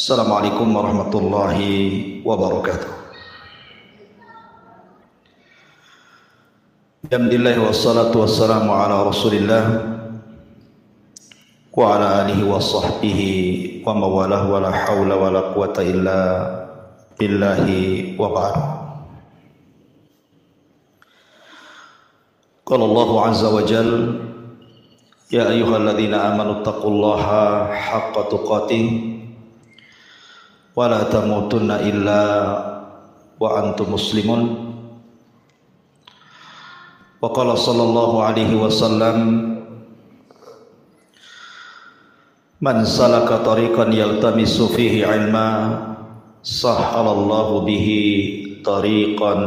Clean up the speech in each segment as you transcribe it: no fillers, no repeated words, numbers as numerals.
Assalamualaikum warahmatullahi wabarakatuh. Alhamdulillah wassalatu wassalamu ala Rasulillah wa ala alihi wa sahbihi wa mawalah wa la hawla wa la quwata illa billahi wa ba'du. Qala Allahu azza wa jal, ya ayyuhalladzina amanu taqullaha haqqa tuqatih wa la tamutunna illa wa antum muslimun. Wa qala sallallahu alaihi wasallam, man salaka tariqan yaltamisu fihi ilma sahhalallahu bihi tariqan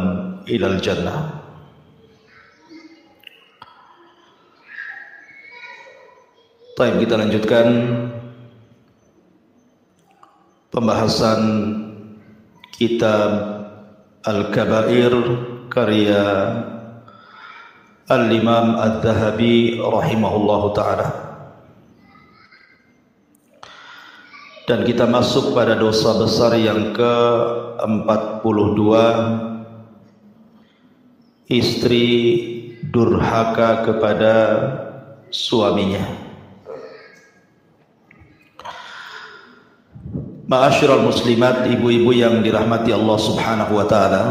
ilal jannah. Baik, kita lanjutkan pembahasan kitab Al-Kabair karya Al-Imam Adz-Dzahabi rahimahullahu ta'ala. Dan kita masuk pada dosa besar yang ke-42, istri durhaka kepada suaminya. Ma'asyiral muslimat, ibu-ibu yang dirahmati Allah subhanahu wa ta'ala,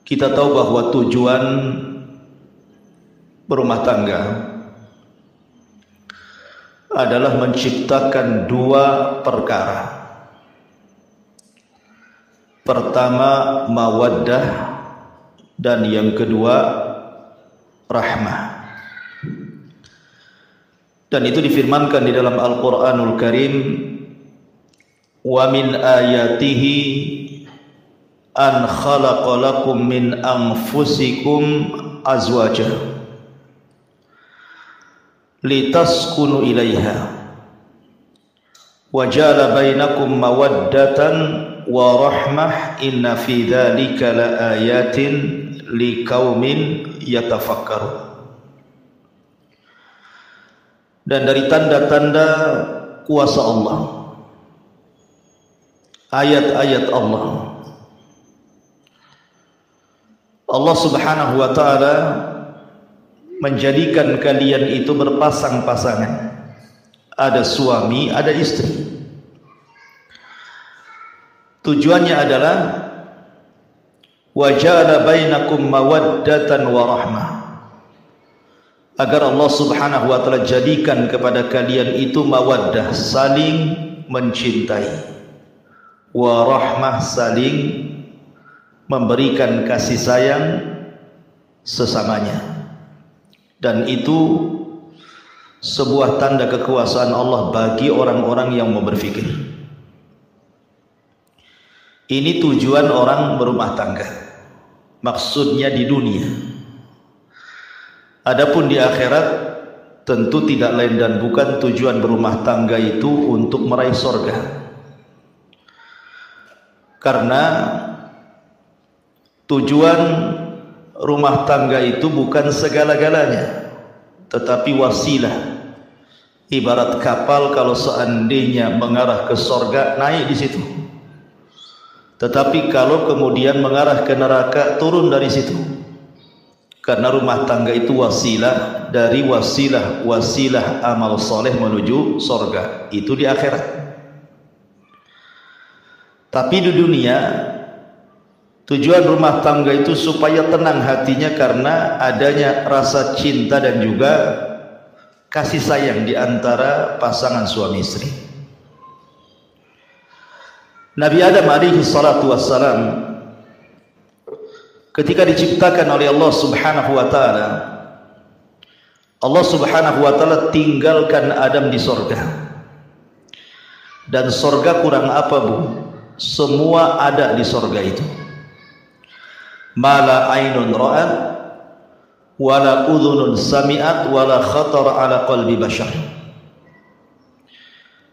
kita tahu bahwa tujuan berumah tangga adalah menciptakan dua perkara. Pertama, mawaddah, dan yang kedua, rahmah. Dan itu difirmankan di dalam Al-Quranul Karim, wa min ayatihi an khalaqa lakum min anfusikum azwaja litaskunu ilaiha wa ja'ala bainakum mawaddatan wa rahmah inna fi dzalika laayatin liqaumin yatafakkarun. Dan dari tanda-tanda kuasa Allah, ayat-ayat Allah, Allah subhanahu wa ta'ala menjadikan kalian itu berpasang-pasangan. Ada suami, ada istri. Tujuannya adalah wa ja'ala bainakum mawaddatan wa rahmah, agar Allah subhanahu wa ta'ala jadikan kepada kalian itu mawaddah, saling mencintai, wa rahmah, saling memberikan kasih sayang sesamanya. Dan itu sebuah tanda kekuasaan Allah bagi orang-orang yang mau berfikir. Ini tujuan orang berumah tangga, maksudnya di dunia. Adapun di akhirat tentu tidak lain dan bukan tujuan berumah tangga itu untuk meraih surga. Karena tujuan rumah tangga itu bukan segala-galanya, tetapi wasilah. Ibarat kapal, kalau seandainya mengarah ke surga, naik di situ. Tetapi kalau kemudian mengarah ke neraka, turun dari situ. Karena rumah tangga itu wasilah dari wasilah amal soleh menuju surga, itu di akhirat. Tapi di dunia, tujuan rumah tangga itu supaya tenang hatinya karena adanya rasa cinta dan juga kasih sayang di antara pasangan suami istri. Nabi Adam alaihi salatu wassalam ketika diciptakan oleh Allah subhanahu wa ta'ala, Allah subhanahu wa ta'ala tinggalkan Adam di sorga. Dan sorga kurang apa, Bu? Semua ada di sorga itu. Mala ainun ra'at wala udhunun sami'at wala khatar ala qalbi bashar.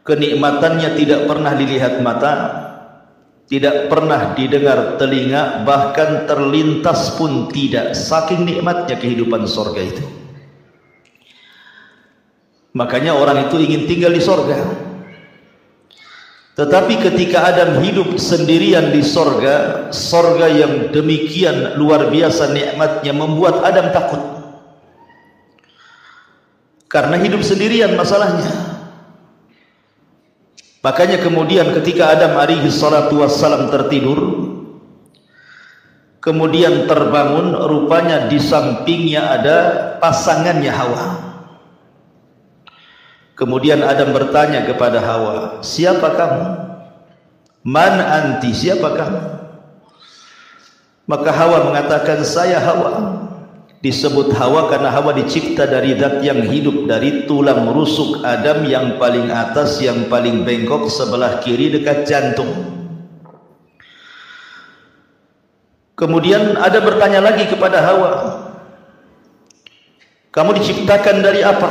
Kenikmatannya tidak pernah dilihat mata, tidak pernah didengar telinga, bahkan terlintas pun tidak, saking nikmatnya kehidupan surga itu. Makanya orang itu ingin tinggal di sorga. Tetapi ketika Adam hidup sendirian di sorga, sorga yang demikian luar biasa nikmatnya membuat Adam takut. Karena hidup sendirian masalahnya. Makanya kemudian ketika Adam alaihi salatu wassalam tertidur, kemudian terbangun, rupanya di sampingnya ada pasangannya Hawa. Kemudian Adam bertanya kepada Hawa, siapa kamu? Man anti, siapa kamu? Maka Hawa mengatakan, saya Hawa. Disebut Hawa karena Hawa dicipta dari zat yang hidup, dari tulang rusuk Adam yang paling atas, yang paling bengkok sebelah kiri dekat jantung. Kemudian Adam bertanya lagi kepada Hawa, kamu diciptakan dari apa?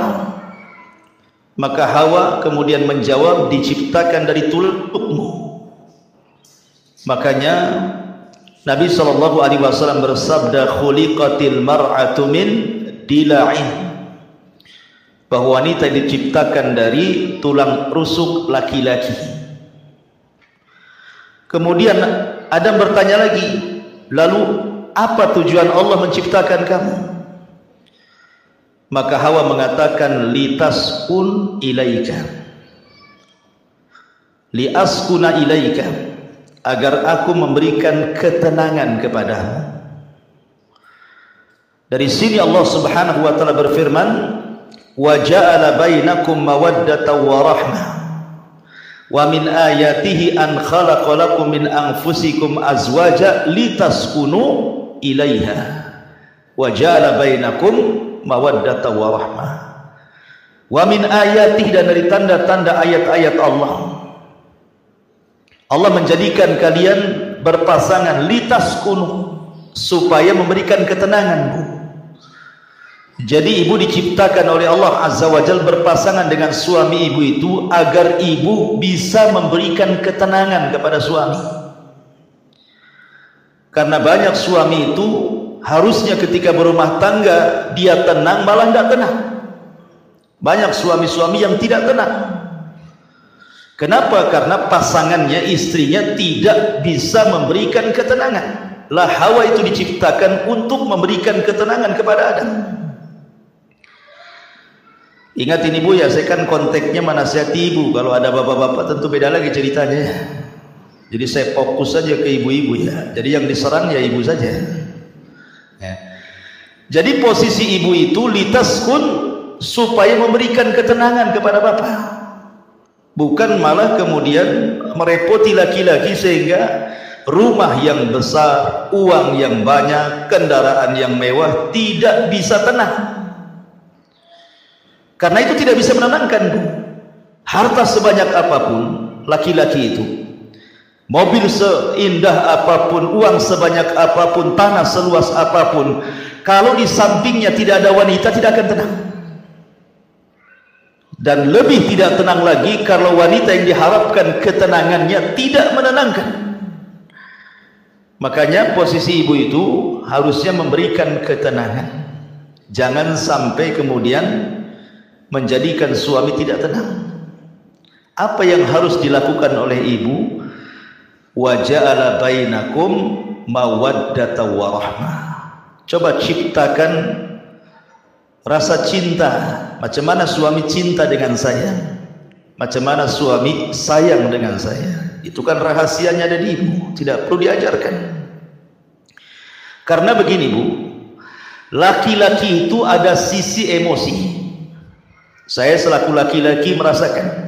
Maka Hawa kemudian menjawab, diciptakan dari tulangmu. Makanya Nabi SAW bersabda, khuliqatil mar'atu min dila'in, bahwa wanita diciptakan dari tulang rusuk laki-laki. Kemudian Adam bertanya lagi, lalu apa tujuan Allah menciptakan kamu? Maka Hawa mengatakan, litaskun ilaika, liaskuna ilaika, agar aku memberikan ketenangan kepadamu. Dari sini Allah Subhanahu wa taala berfirman, wa ja'ala bainakum mawaddatan wa rahmah wa min ayatihi an khalaqa lakum min anfusikum azwaja litaskunu ilaiha wa ja'ala bainakum mawaddata wa rahmah wa min ayatih, dan dari tanda-tanda ayat-ayat Allah menjadikan kalian berpasangan, litaskunu, supaya memberikan ketenangan. Jadi ibu diciptakan oleh Allah Azza wa Jalla berpasangan dengan suami ibu itu agar ibu bisa memberikan ketenangan kepada suami. Karena banyak suami itu harusnya ketika berumah tangga dia tenang, malah tidak tenang. Banyak suami-suami yang tidak tenang. Kenapa? Karena pasangannya, istrinya tidak bisa memberikan ketenangan. Lah Hawa itu diciptakan untuk memberikan ketenangan kepada Adam. Ingat ini Bu ya, saya kan konteksnya menasihati ibu. Kalau ada bapak-bapak tentu beda lagi ceritanya. Jadi saya fokus saja ke ibu-ibu ya. Jadi yang diserang ya ibu saja. Ya. Jadi posisi ibu itu litaskun, supaya memberikan ketenangan kepada bapak, bukan malah kemudian merepoti laki-laki sehingga rumah yang besar, uang yang banyak, kendaraan yang mewah tidak bisa tenang. Karena itu tidak bisa menenangkan. Harta sebanyak apapun laki-laki itu, mobil seindah apapun, uang sebanyak apapun, tanah seluas apapun, kalau di sampingnya tidak ada wanita, tidak akan tenang. Dan lebih tidak tenang lagi kalau wanita yang diharapkan ketenangannya tidak menenangkan. Makanya posisi ibu itu harusnya memberikan ketenangan. Jangan sampai kemudian menjadikan suami tidak tenang. Apa yang harus dilakukan oleh ibu? Wa ja'ala bainakum mawaddata wa rahmah. Coba ciptakan rasa cinta. Macam mana suami cinta dengan saya, macam mana suami sayang dengan saya. Itu kan rahasianya ada di ibu, tidak perlu diajarkan. Karena begini Bu, laki-laki itu ada sisi emosi. Saya selaku laki-laki merasakan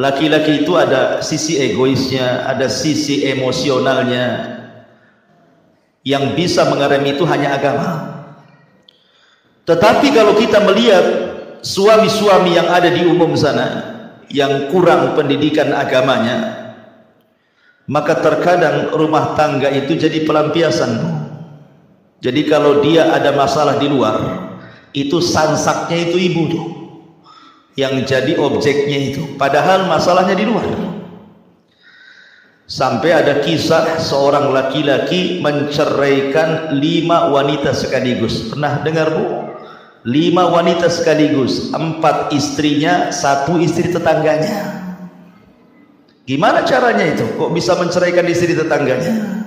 laki-laki itu ada sisi egoisnya, ada sisi emosionalnya. Yang bisa mengerem itu hanya agama. Tetapi kalau kita melihat suami-suami yang ada di umum sana yang kurang pendidikan agamanya, maka terkadang rumah tangga itu jadi pelampiasan. Jadi kalau dia ada masalah di luar, itu sansaknya itu ibu tuh yang jadi objeknya itu, padahal masalahnya di luar. Sampai ada kisah seorang laki-laki menceraikan 5 wanita sekaligus. Pernah dengar Bu? 5 wanita sekaligus, 4 istrinya, 1 istri tetangganya. Gimana caranya itu? Kok bisa menceraikan istri tetangganya?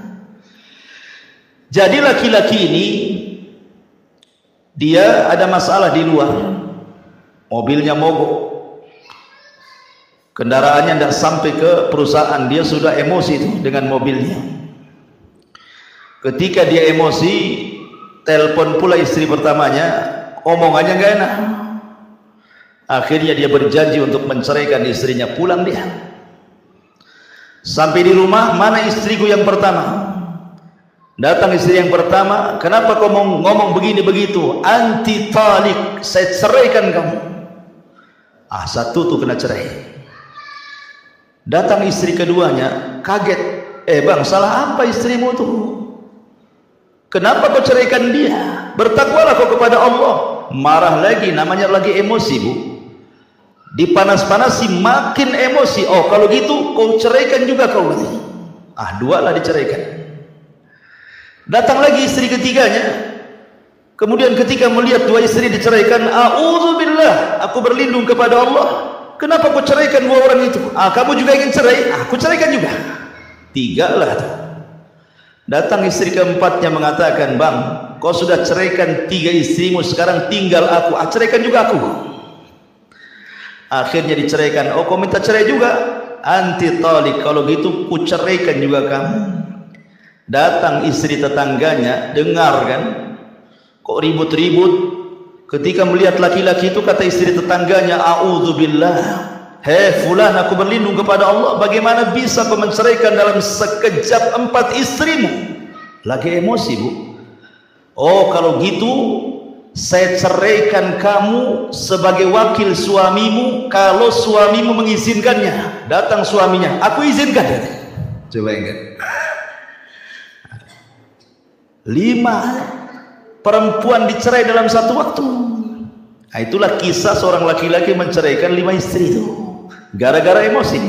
Jadi laki-laki ini dia ada masalah di luar, mobilnya mogok, kendaraannya tidak sampai ke perusahaan, dia sudah emosi itu dengan mobilnya. Ketika dia emosi, telepon pula istri pertamanya, omongannya nggak enak. Akhirnya dia berjanji untuk menceraikan istrinya, pulang dia. Sampai di rumah, mana istriku yang pertama? Datang istri yang pertama, kenapa kau ngomong begini begitu? Anti talik, saya ceraikan kamu. Satu tuh kena cerai. Datang istri keduanya, kaget. Bang, salah apa istrimu tuh? Kenapa kau ceraikan dia? Bertakwalah kau kepada Allah. Marah lagi, namanya lagi emosi, Bu. Dipanas-panasi makin emosi. Oh, kalau gitu kau ceraikan juga kau. 2 lah diceraikan. Datang lagi istri ketiganya. Kemudian ketika melihat 2 istri diceraikan, a'udzubillah, aku berlindung kepada Allah. Kenapa kau ceraikan 2 orang itu? Kamu juga ingin cerai? Aku ceraikan juga. 3 lah tuh. Datang istri keempatnya mengatakan, bang, kau sudah ceraikan 3 istrimu, sekarang tinggal aku. Ceraikan juga aku. Akhirnya diceraikan. Oh, kau minta cerai juga? Anti talik, kalau gitu ku ceraikan juga kamu. Datang istri tetangganya, dengar kan, kok ribut-ribut. Ketika melihat laki-laki itu, kata istri tetangganya, a'udzubillah, hei fulan, aku berlindung kepada Allah, bagaimana bisa kau menceraikan dalam sekejap 4 istrimu? Lagi emosi, Bu. Oh, kalau gitu saya ceraikan kamu sebagai wakil suamimu, kalau suamimu mengizinkannya. Datang suaminya, aku izinkan. Coba ingat, 5 perempuan dicerai dalam satu waktu. Itulah kisah seorang laki-laki menceraikan 5 istri itu gara-gara emosi.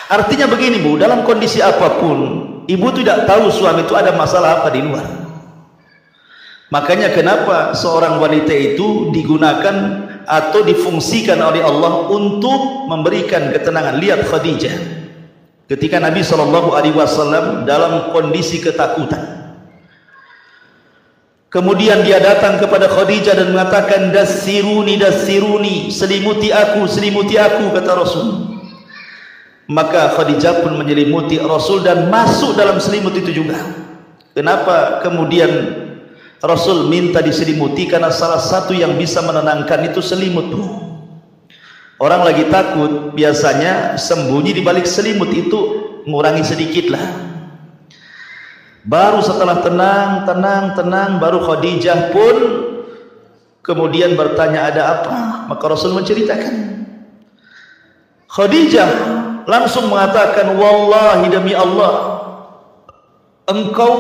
Artinya begini, Bu, dalam kondisi apapun ibu tidak tahu suami itu ada masalah apa di luar. Makanya kenapa seorang wanita itu digunakan atau difungsikan oleh Allah untuk memberikan ketenangan. Lihat Khadijah ketika Nabi SAW dalam kondisi ketakutan, kemudian dia datang kepada Khadijah dan mengatakan, dasiruni, dasiruni, selimuti aku, kata Rasul. Maka Khadijah pun menyelimuti Rasul dan masuk dalam selimut itu juga. Kenapa kemudian Rasul minta diselimuti? Karena salah satu yang bisa menenangkan itu selimut. Orang lagi takut biasanya sembunyi di balik selimut itu, ngurangi sedikit lah. Baru setelah tenang, baru Khadijah pun kemudian bertanya, ada apa? Maka Rasul menceritakan. Khadijah langsung mengatakan, wallahi, demi Allah, engkau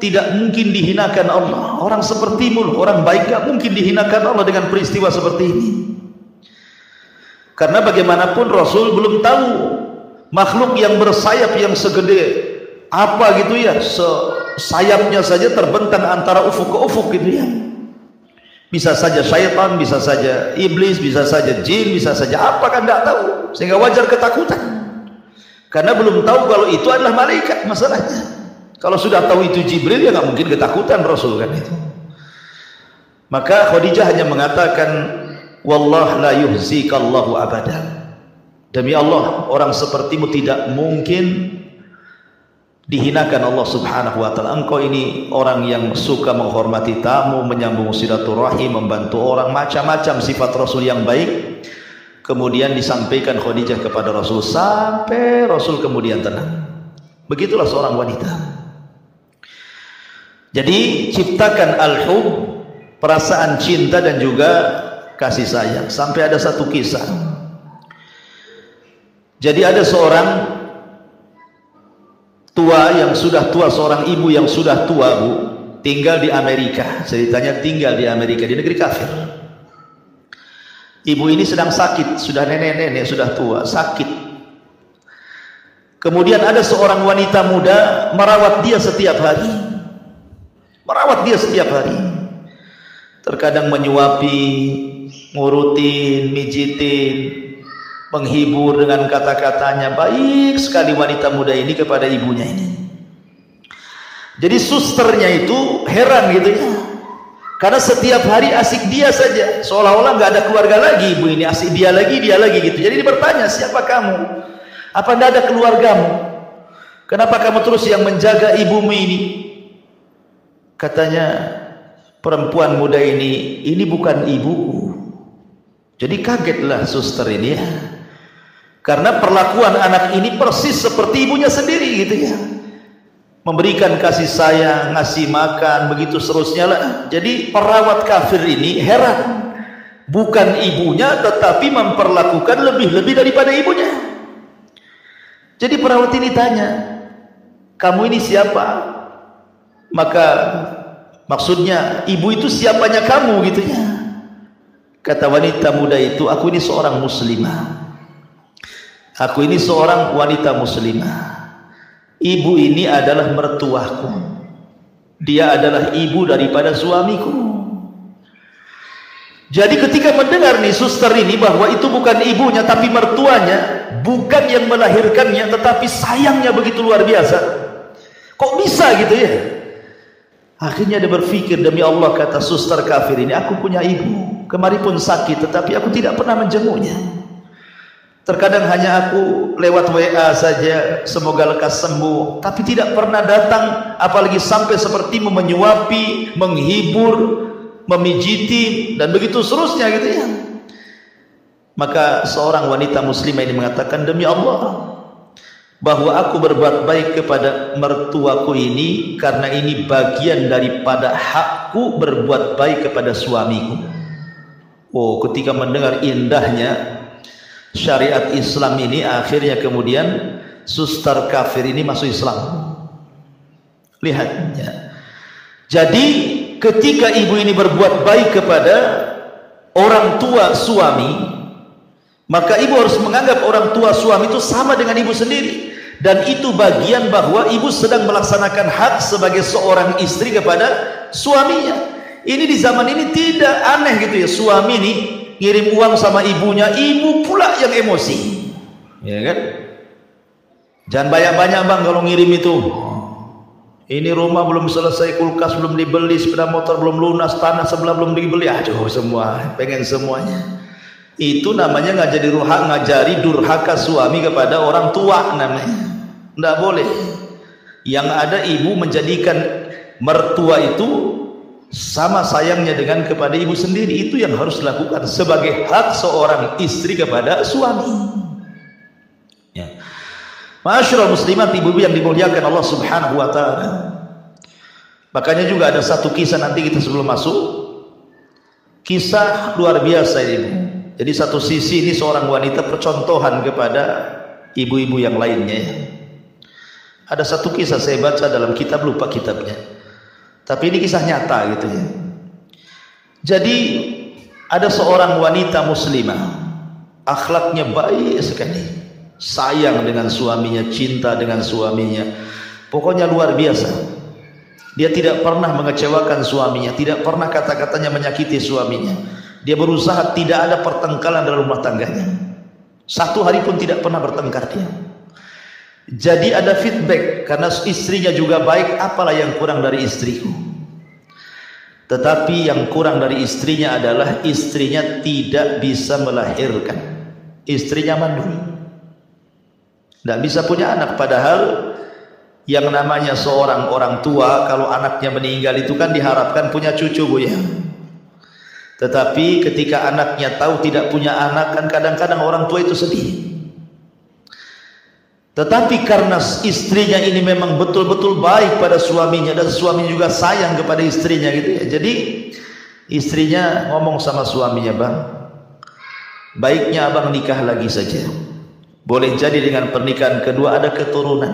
tidak mungkin dihinakan Allah. Orang sepertimu, orang baik, gak mungkin dihinakan Allah dengan peristiwa seperti ini. Karena bagaimanapun Rasul belum tahu makhluk yang bersayap yang segede apa gitu ya, sayapnya saja terbentang antara ufuk ke ufuk gitu ya. Bisa saja syaitan, bisa saja iblis, bisa saja jin, bisa saja apa, kan tidak tahu, sehingga wajar ketakutan karena belum tahu kalau itu adalah malaikat. Masalahnya kalau sudah tahu itu Jibril, ya nggak mungkin ketakutan Rasul kan itu. Maka Khadijah hanya mengatakan, wallah la yuhzikallahu abadan, demi Allah orang sepertimu tidak mungkin dihinakan Allah subhanahu wa ta'ala. Engkau ini orang yang suka menghormati tamu, menyambung silaturahim, membantu orang, macam-macam sifat Rasul yang baik. Kemudian disampaikan Khadijah kepada Rasul, sampai Rasul kemudian tenang. Begitulah seorang wanita. Jadi ciptakan al-hub, perasaan cinta dan juga kasih sayang. Sampai ada satu kisah. Jadi ada seorang tua yang sudah tua, seorang ibu yang sudah tua, Bu, tinggal di Amerika. Ceritanya tinggal di Amerika, di negeri kafir. Ibu ini sedang sakit, sudah nenek-nenek, sudah tua, sakit. Kemudian ada seorang wanita muda merawat dia setiap hari. terkadang menyuapi, ngurutin, mijitin, menghibur dengan kata-katanya. Baik sekali wanita muda ini kepada ibunya ini. Jadi susternya itu heran gitu ya, karena setiap hari asik dia saja, seolah-olah nggak ada keluarga lagi. Ibu ini asik dia lagi gitu. Jadi dia bertanya, siapa kamu? Apa tidak ada keluargamu? Kenapa kamu terus yang menjaga ibumu ini? Katanya perempuan muda ini bukan ibuku. Jadi kagetlah suster ini ya, karena perlakuan anak ini persis seperti ibunya sendiri gitu ya, memberikan kasih sayang, ngasih makan, begitu seterusnya lah. Jadi perawat kafir ini heran, bukan ibunya tetapi memperlakukan lebih daripada ibunya. Jadi perawat ini tanya, kamu ini siapa? Maka maksudnya ibu itu siapanya kamu gitu ya. Kata wanita muda itu, aku ini seorang muslimah, aku ini seorang wanita muslimah. Ibu ini adalah mertuaku, dia adalah ibu daripada suamiku. Jadi ketika mendengar nih suster ini bahwa itu bukan ibunya tapi mertuanya, bukan yang melahirkannya, tetapi sayangnya begitu luar biasa. Kok bisa gitu ya? Akhirnya dia berpikir, demi Allah, kata suster kafir ini, aku punya ibu, kemarin pun sakit tetapi aku tidak pernah menjenguknya. Terkadang hanya aku lewat WA saja, semoga lekas sembuh, tapi tidak pernah datang, apalagi sampai seperti menyuapi, menghibur, memijiti, dan begitu seterusnya gitu ya. Maka seorang wanita muslimah ini mengatakan, demi Allah, bahwa aku berbuat baik kepada mertuaku ini karena ini bagian daripada hakku berbuat baik kepada suamiku. Oh, ketika mendengar indahnya syariat Islam ini, akhirnya kemudian suster kafir ini masuk Islam. Lihat ya. Jadi ketika ibu ini berbuat baik kepada orang tua suami, maka ibu harus menganggap orang tua suami itu sama dengan ibu sendiri, dan itu bagian bahwa ibu sedang melaksanakan hak sebagai seorang istri kepada suaminya. Ini di zaman ini tidak aneh gitu ya, suami ini ngirim uang sama ibunya, ibu pula yang emosi, ya kan? Jangan banyak-banyak bang kalau ngirim itu. Ini rumah belum selesai, kulkas belum dibeli, sepeda motor belum lunas, tanah sebelah belum dibeli. Aduh, semua pengen semuanya. Itu namanya ngajari durhaka suami kepada orang tua namanya. Nggak boleh. Yang ada ibu menjadikan mertua itu sama sayangnya dengan kepada ibu sendiri. Itu yang harus dilakukan sebagai hak seorang istri kepada suami ya. Ma'asyiral muslimat, ibu-ibu yang dimuliakan Allah subhanahu wa ta'ala. Makanya juga ada satu kisah, nanti kita sebelum masuk, kisah luar biasa ini. Jadi satu sisi ini seorang wanita percontohan kepada ibu-ibu yang lainnya. Ada satu kisah saya baca dalam kitab, lupa kitabnya, tapi ini kisah nyata gitu ya. Jadi ada seorang wanita muslimah, akhlaknya baik sekali, sayang dengan suaminya, cinta dengan suaminya, pokoknya luar biasa. Dia tidak pernah mengecewakan suaminya, tidak pernah kata-katanya menyakiti suaminya. Dia berusaha tidak ada pertengkaran dalam rumah tangganya. Satu hari pun tidak pernah bertengkar dia. Jadi ada feedback, karena istrinya juga baik, apalah yang kurang dari istriku. Tetapi yang kurang dari istrinya adalah istrinya tidak bisa melahirkan. Istrinya mandul, tidak bisa punya anak. Padahal yang namanya seorang orang tua, kalau anaknya meninggal itu kan diharapkan punya cucu, Bu ya. Tetapi ketika anaknya tahu tidak punya anak, kan kadang-kadang orang tua itu sedih. Tetapi karena istrinya ini memang betul-betul baik pada suaminya, dan suami juga sayang kepada istrinya gitu ya. Jadi istrinya ngomong sama suaminya, bang, baiknya abang nikah lagi saja. Boleh jadi dengan pernikahan kedua ada keturunan,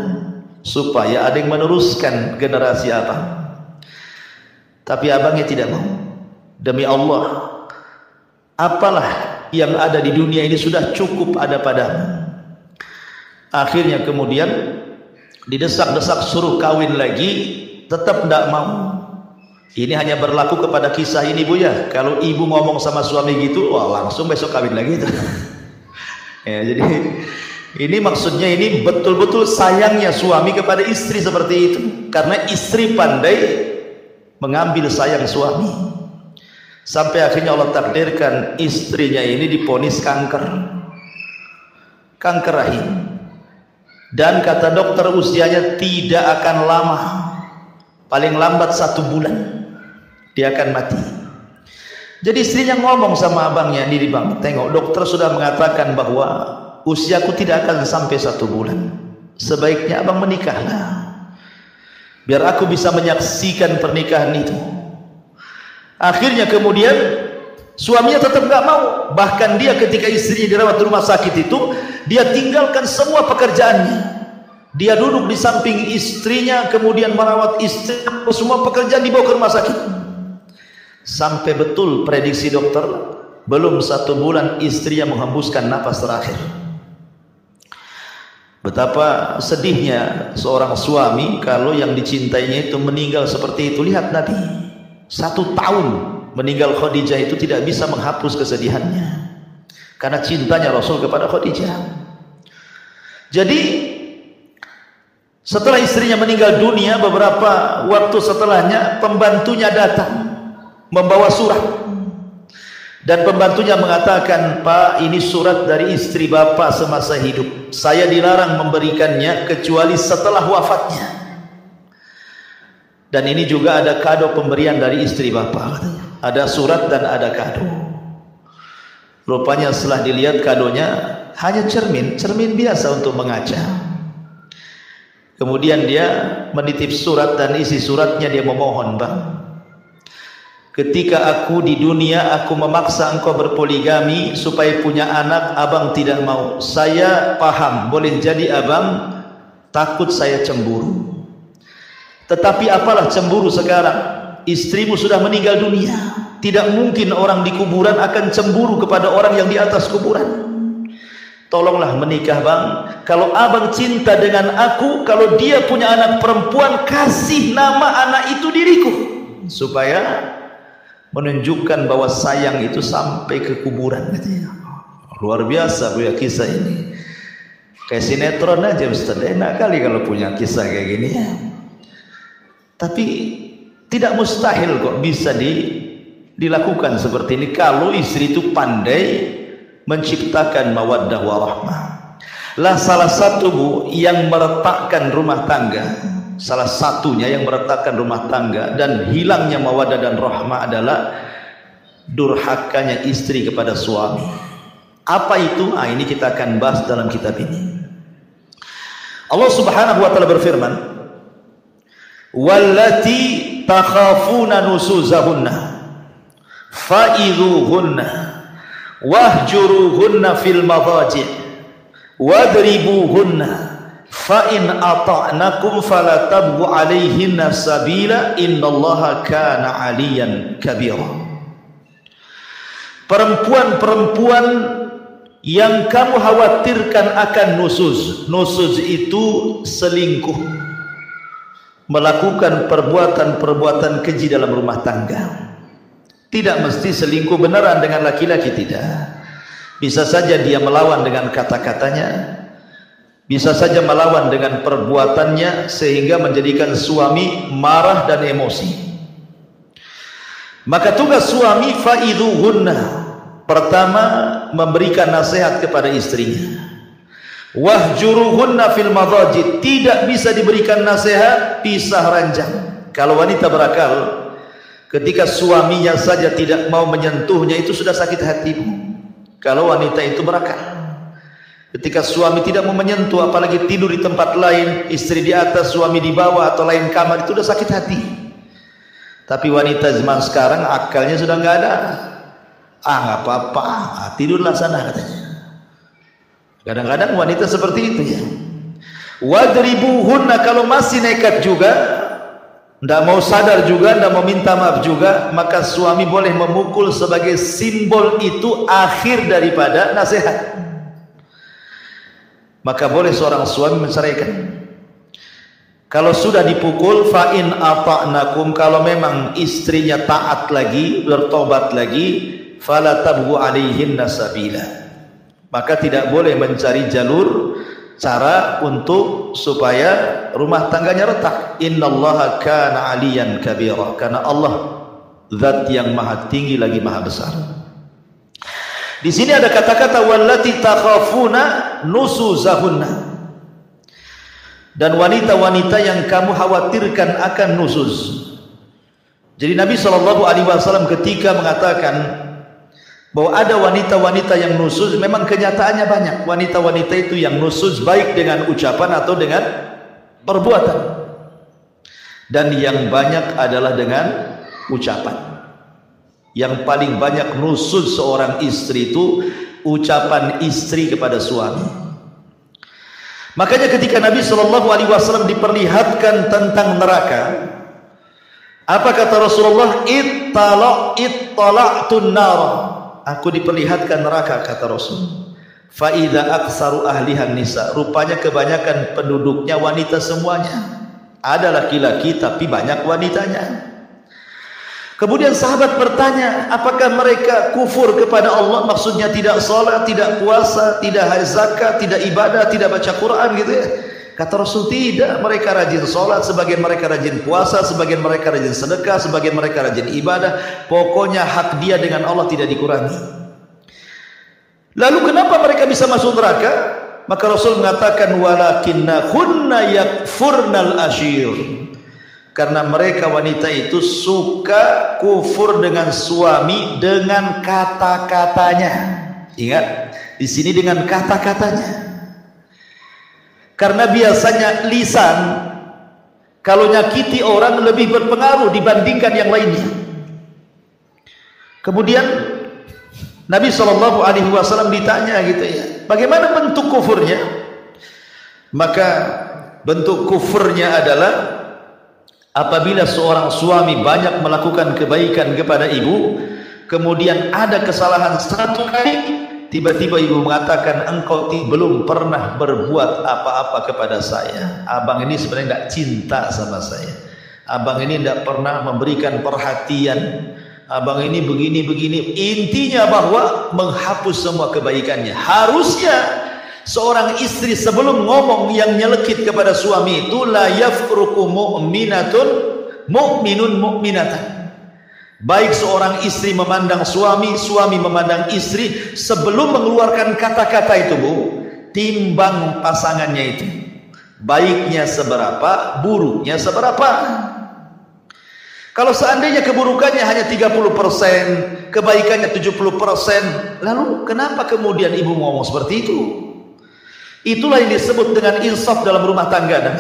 supaya ada yang meneruskan generasi abang. Tapi abangnya tidak mau. Demi Allah, apalah yang ada di dunia ini sudah cukup ada padamu. Akhirnya kemudian didesak-desak suruh kawin lagi, tetap tidak mau. Ini hanya berlaku kepada kisah ini Bu ya. Kalau ibu ngomong sama suami gitu, wah langsung besok kawin lagi itu. Ya, jadi ini maksudnya ini betul-betul sayangnya suami kepada istri seperti itu. Karena istri pandai mengambil sayang suami. Sampai akhirnya Allah takdirkan istrinya ini divonis kanker rahim. Dan kata dokter usianya tidak akan lama, paling lambat 1 bulan dia akan mati. Jadi istrinya ngomong sama abangnya, "Nih bang, tengok dokter sudah mengatakan bahwa usiaku tidak akan sampai 1 bulan. Sebaiknya abang menikahlah, biar aku bisa menyaksikan pernikahan itu." Akhirnya kemudian suaminya tetap gak mau. Bahkan dia ketika istrinya dirawat di rumah sakit itu, dia tinggalkan semua pekerjaannya. Dia duduk di samping istrinya, kemudian merawat istri, semua pekerjaan dibawa ke rumah sakit. Sampai betul prediksi dokter, belum 1 bulan istrinya menghembuskan napas terakhir. Betapa sedihnya seorang suami kalau yang dicintainya itu meninggal seperti itu. Lihat Nabi, 1 tahun meninggal Khadijah itu tidak bisa menghapus kesedihannya karena cintanya Rasul kepada Khadijah. Jadi setelah istrinya meninggal dunia, beberapa waktu setelahnya pembantunya datang membawa surat, dan pembantunya mengatakan, "Pak, ini surat dari istri Bapak semasa hidup. Saya dilarang memberikannya kecuali setelah wafatnya. Dan ini juga ada kado pemberian dari istri Bapak." Ada surat dan ada kado. Rupanya setelah dilihat kadonya hanya cermin biasa untuk mengaca. Kemudian dia menitip surat, dan isi suratnya dia memohon, "Bang, ketika aku di dunia aku memaksa engkau berpoligami supaya punya anak, abang tidak mau. Saya paham, boleh jadi abang takut saya cemburu. Tetapi apalah cemburu sekarang? Istrimu sudah meninggal dunia. Tidak mungkin orang di kuburan akan cemburu kepada orang yang di atas kuburan. Tolonglah menikah bang. Kalau abang cinta dengan aku, kalau dia punya anak perempuan, kasih nama anak itu diriku, supaya menunjukkan bahwa sayang itu sampai ke kuburan." Luar biasa Bu ya kisah ini. Kayak sinetron aja Ustaz. Enak kali kalau punya kisah kayak gini. Tapi tidak mustahil kok bisa dilakukan seperti ini kalau istri itu pandai menciptakan mawaddah warahmah. Lah salah satu Bu yang meretakkan rumah tangga, salah satunya yang meretakkan rumah tangga dan hilangnya mawaddah dan rahmah adalah durhakanya istri kepada suami. Apa itu? Ini kita akan bahas dalam kitab ini. Allah Subhanahu wa taala berfirman, "Wallati takhafuna nusuzahunna fa'idhuhunna wahjuruhunna fil madaji' wadribuhunna fa in ata'nakum fala tabghu 'alaihinna sabila innallaha kana 'aliyan kabira." Perempuan-perempuan yang kamu khawatirkan akan nusuz. Nusuz itu selingkuh, melakukan perbuatan-perbuatan keji dalam rumah tangga. Tidak mesti selingkuh beneran dengan laki-laki, tidak. Bisa saja dia melawan dengan kata-katanya, bisa saja melawan dengan perbuatannya sehingga menjadikan suami marah dan emosi. Maka tugas suami fa'idhuhunna, pertama memberikan nasihat kepada istrinya. Wahjuruhunna fil madaji, tidak bisa diberikan nasihat, pisah ranjang. Kalau wanita berakal, ketika suaminya saja tidak mau menyentuhnya, itu sudah sakit hatimu. Kalau wanita itu berakal, ketika suami tidak mau menyentuh, apalagi tidur di tempat lain, istri di atas, suami di bawah atau lain kamar, itu sudah sakit hati. Tapi wanita zaman sekarang akalnya sudah nggak ada. Nggak apa-apa, tidurlah sana katanya. Kadang-kadang wanita seperti itu ya. Wadribuhunna, kalau masih nekat juga, tidak mau sadar juga, tidak mau minta maaf juga, maka suami boleh memukul sebagai simbol itu akhir daripada nasihat. Maka boleh seorang suami menceraikan. Kalau sudah dipukul, fa in ata'nakum, kalau memang istrinya taat lagi, bertobat lagi, fala tabghu alaihinna sabila, maka tidak boleh mencari jalur cara untuk supaya rumah tangganya retak. Innallaha kana aliyan kabira, karena Allah zat yang maha tinggi lagi maha besar. Di sini ada kata-kata wallati takhafuna nusuzahunna, dan wanita-wanita yang kamu khawatirkan akan nusuz. Jadi Nabi SAW ketika mengatakan bahwa ada wanita-wanita yang nusuz, memang kenyataannya banyak wanita-wanita itu yang nusuz, baik dengan ucapan atau dengan perbuatan, dan yang banyak adalah dengan ucapan. Yang paling banyak nusuz seorang istri itu ucapan istri kepada suami. Makanya ketika Nabi SAW diperlihatkan tentang neraka, apa kata Rasulullah? Ittala'tun nar, aku diperlihatkan neraka, kata Rasul. Fa idza aktsaru ahlihan nisa, rupanya kebanyakan penduduknya wanita semuanya. Ada laki-laki tapi banyak wanitanya. Kemudian sahabat bertanya, apakah mereka kufur kepada Allah? Maksudnya tidak salat, tidak puasa, tidak zakat, tidak ibadah, tidak baca Quran gitu ya. Kata Rasul, tidak, mereka rajin salat, sebagian mereka rajin puasa, sebagian mereka rajin sedekah, sebagian mereka rajin ibadah. Pokoknya hak dia dengan Allah tidak dikurangi. Lalu kenapa mereka bisa masuk neraka? Maka Rasul mengatakan walakinnahunna yakfurnal ashir, karena mereka wanita itu suka kufur dengan suami dengan kata-katanya. Ingat, di sini dengan kata-katanya. Karena biasanya lisan kalau nyakiti orang lebih berpengaruh dibandingkan yang lainnya. Kemudian Nabi SAW ditanya gitu ya, bagaimana bentuk kufurnya? Maka bentuk kufurnya adalah apabila seorang suami banyak melakukan kebaikan kepada ibu, kemudian ada kesalahan satu kali, tiba-tiba ibu mengatakan, engkau belum pernah berbuat apa-apa kepada saya. Abang ini sebenarnya tidak cinta sama saya. Abang ini tidak pernah memberikan perhatian. Abang ini begini-begini. Intinya bahwa menghapus semua kebaikannya. Harusnya seorang istri sebelum ngomong yang nyelekit kepada suami itu, la yafruqu mu'minun mu'minatan. Baik seorang istri memandang suami, suami memandang istri, sebelum mengeluarkan kata-kata itu, Bu, timbang pasangannya itu. Baiknya seberapa, buruknya seberapa. Kalau seandainya keburukannya hanya 30%, kebaikannya 70%, lalu kenapa kemudian ibu ngomong seperti itu? Itulah yang disebut dengan insaf dalam rumah tangga.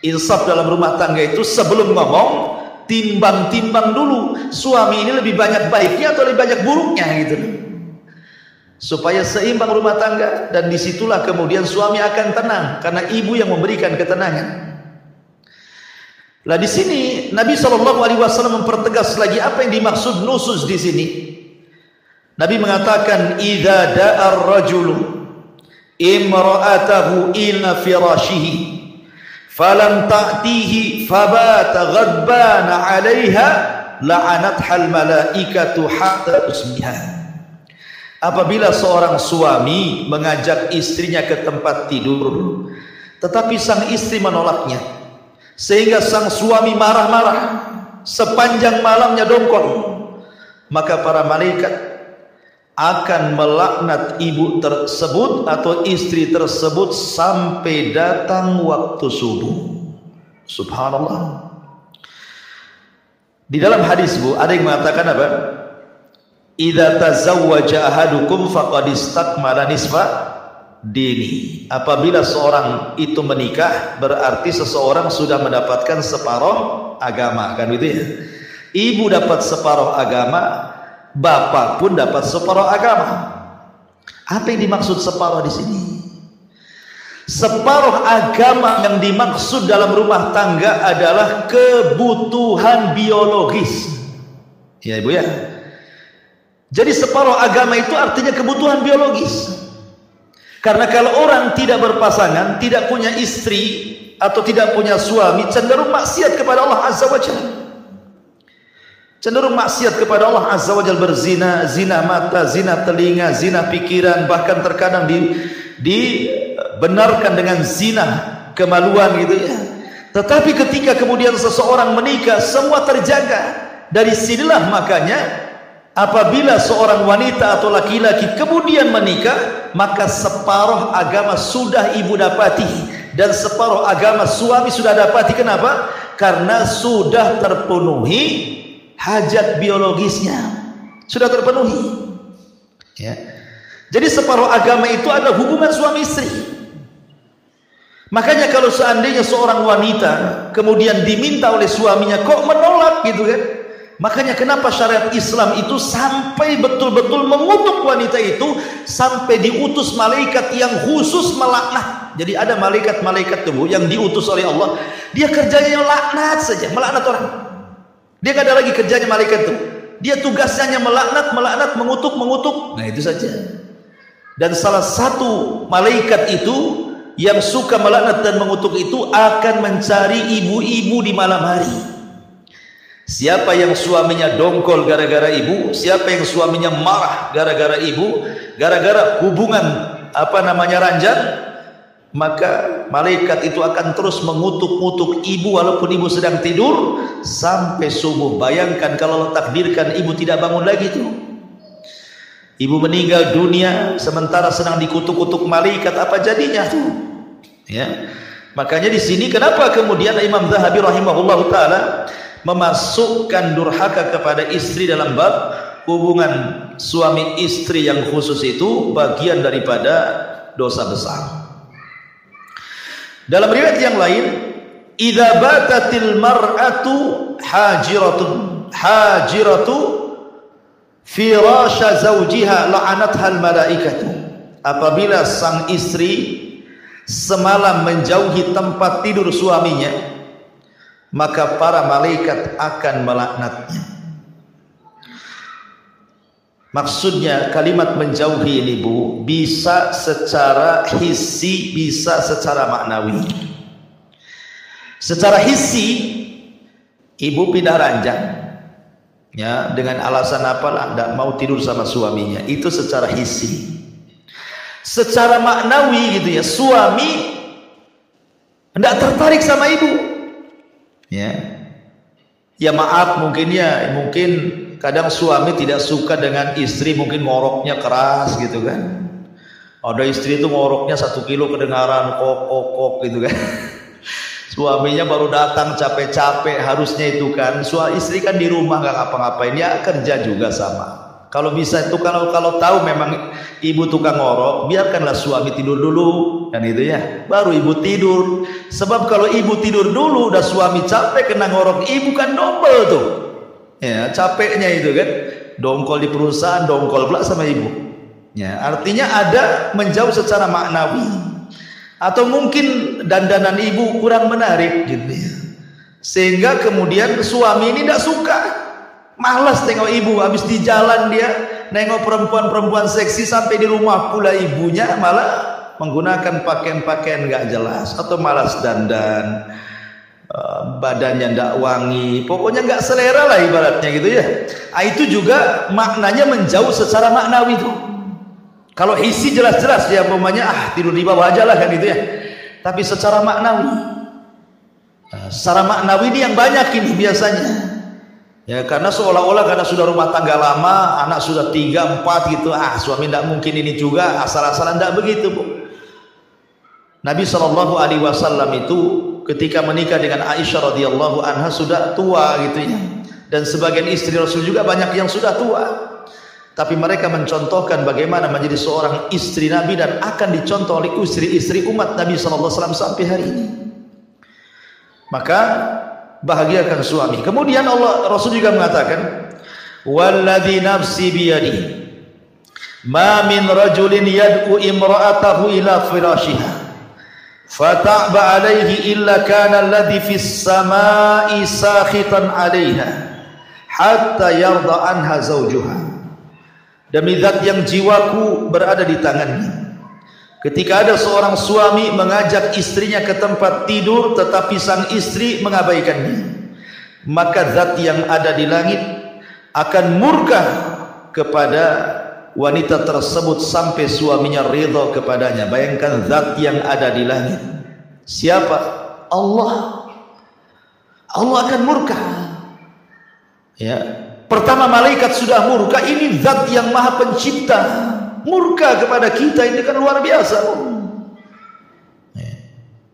Insaf dalam rumah tangga itu sebelum ngomong, timbang-timbang dulu, suami ini lebih banyak baiknya atau lebih banyak buruknya gitu, supaya seimbang rumah tangga. Dan disitulah kemudian suami akan tenang, karena ibu yang memberikan ketenangan. Lah di sini Nabi SAW mempertegas lagi apa yang dimaksud nusuz di sini. Nabi mengatakan, idza da'ar rajulu imra'atahu ila firashihi falam ta'tihi fabata ghadbana 'alaiha la'anathal malaikatu hatta tusbiha. Apabila seorang suami mengajak istrinya ke tempat tidur, tetapi sang istri menolaknya, sehingga sang suami marah-marah sepanjang malamnya dongkol, maka para malaikat akan melaknat ibu tersebut atau istri tersebut sampai datang waktu subuh. Subhanallah. Di dalam hadis, Bu, ada yang mengatakan apa? Idza tazawwaja ahadukum faqad istakmala nisfa dini. Apabila seorang itu menikah, berarti seseorang sudah mendapatkan separuh agama, kan gitu ya. Ibu dapat separuh agama, bapak pun dapat separuh agama. Apa yang dimaksud separuh di sini? Separuh agama yang dimaksud dalam rumah tangga adalah kebutuhan biologis. Ya Ibu ya. Jadi separuh agama itu artinya kebutuhan biologis. Karena kalau orang tidak berpasangan, tidak punya istri, atau tidak punya suami cenderung maksiat kepada Allah Azza wa Jalla. Cenderung maksiat kepada Allah Azza wa Jalla, berzina, zina mata, zina telinga, zina pikiran, bahkan terkadang dibenarkan dengan zina kemaluan gitu ya. Tetapi ketika kemudian seseorang menikah, semua terjaga. Dari sinilah makanya apabila seorang wanita atau laki-laki kemudian menikah, maka separuh agama sudah ibu dapati dan separuh agama suami sudah dapati. Kenapa? Karena sudah terpenuhi hajat biologisnya, sudah terpenuhi ya. Jadi separuh agama itu adalah hubungan suami istri. Makanya kalau seandainya seorang wanita kemudian diminta oleh suaminya kok menolak gitu kan, makanya kenapa syariat Islam itu sampai betul-betul mengutuk wanita itu, sampai diutus malaikat yang khusus melaknat. Jadi ada malaikat-malaikat tuh yang diutus oleh Allah, dia kerjanya laknat saja, melaknat orang. Dia gak ada lagi kerjanya malaikat tuh. Dia tugasnya hanya melaknat, mengutuk. Nah itu saja. Dan salah satu malaikat itu yang suka melaknat dan mengutuk itu akan mencari ibu-ibu di malam hari. Siapa yang suaminya dongkol gara-gara ibu, siapa yang suaminya marah gara-gara ibu, gara-gara hubungan ranjang, maka malaikat itu akan terus mengutuk-ngutuk ibu walaupun ibu sedang tidur sampai subuh. Bayangkan kalau takdirkan ibu tidak bangun lagi tuh, ibu meninggal dunia sementara sedang dikutuk-kutuk malaikat, apa jadinya tuh ya. Makanya di sini kenapa kemudian Imam Zahabi rahimahullah taala memasukkan durhaka kepada istri dalam bab hubungan suami istri yang khusus itu bagian daripada dosa besar. Dalam riwayat yang lain, idza batatil mar'atu hajiratu firasha zawjiha la'anatha al malaikatu. Apabila sang istri semalam menjauhi tempat tidur suaminya, maka para malaikat akan melaknatnya. Maksudnya kalimat menjauhi ini Bu, bisa secara hissi, bisa secara maknawi. Secara hissi, ibu pindah ranjang ya, dengan alasan apalah, tidak mau tidur sama suaminya, itu secara hissi. Secara maknawi gitu ya, suami tidak tertarik sama ibu ya maaf, mungkin kadang suami tidak suka dengan istri, mungkin ngoroknya keras gitu kan. Ada istri itu ngoroknya 1 kilo kedengaran kok gitu kan. Suaminya baru datang capek-capek, harusnya itu kan istri kan di rumah nggak ngapa-ngapain, ya kerja juga sama. Kalau bisa itu kalau tahu memang ibu tukang ngorok, biarkanlah suami tidur dulu kan itu ya, baru ibu tidur. Sebab kalau ibu tidur dulu udah suami capek kena ngorok ibu, kan double tuh ya capeknya itu kan, dongkol di perusahaan, dongkol pula sama ibu ya. Artinya ada menjauh secara maknawi, atau mungkin dandanan ibu kurang menarik gitu ya, sehingga kemudian suami ini tidak suka, malas tengok ibu. Habis di jalan dia nengok perempuan-perempuan seksi, sampai di rumah pula ibunya malah menggunakan pakaian-pakaian gak jelas, atau malas dandan, badannya ndak wangi, pokoknya nggak selera lah ibaratnya gitu ya. Itu juga maknanya menjauh secara maknawi tuh. Kalau isi jelas-jelas ya, umpamanya tidur di bawah aja lah kan gitu ya. Tapi secara maknawi, secara maknawi ini yang banyak ini biasanya ya, karena seolah-olah karena sudah rumah tangga lama, anak sudah 3, 4 gitu, suami ndak mungkin ini juga asal-asalan, ndak begitu Bu. Nabi SAW itu ketika menikah dengan Aisyah radhiyallahu anha sudah tua gitu ya, dan sebagian istri Rasul juga banyak yang sudah tua, tapi mereka mencontohkan bagaimana menjadi seorang istri Nabi dan akan dicontoh oleh istri-istri umat Nabi SAW sampai hari ini. Maka bahagiakan suami. Kemudian Rasul juga mengatakan, walladzi nafsi biyadihi ma min rajulin yad'u imra'atahu ila firashiha fata'ba alaihi illa kana alladhi fis samai sakhitan 'alaiha hatta yarda anha zawjuha. Demi zat yang jiwaku berada di tangannya, Ketika ada seorang suami mengajak istrinya ke tempat tidur tetapi sang istri mengabaikannya, maka zat yang ada di langit akan murka kepada wanita tersebut sampai suaminya ridha kepadanya. Bayangkan zat yang ada di langit. Siapa? Allah. Allah akan murka. Ya. Pertama malaikat sudah murka, ini zat yang maha pencipta murka kepada kita, ini kan luar biasa. Ya.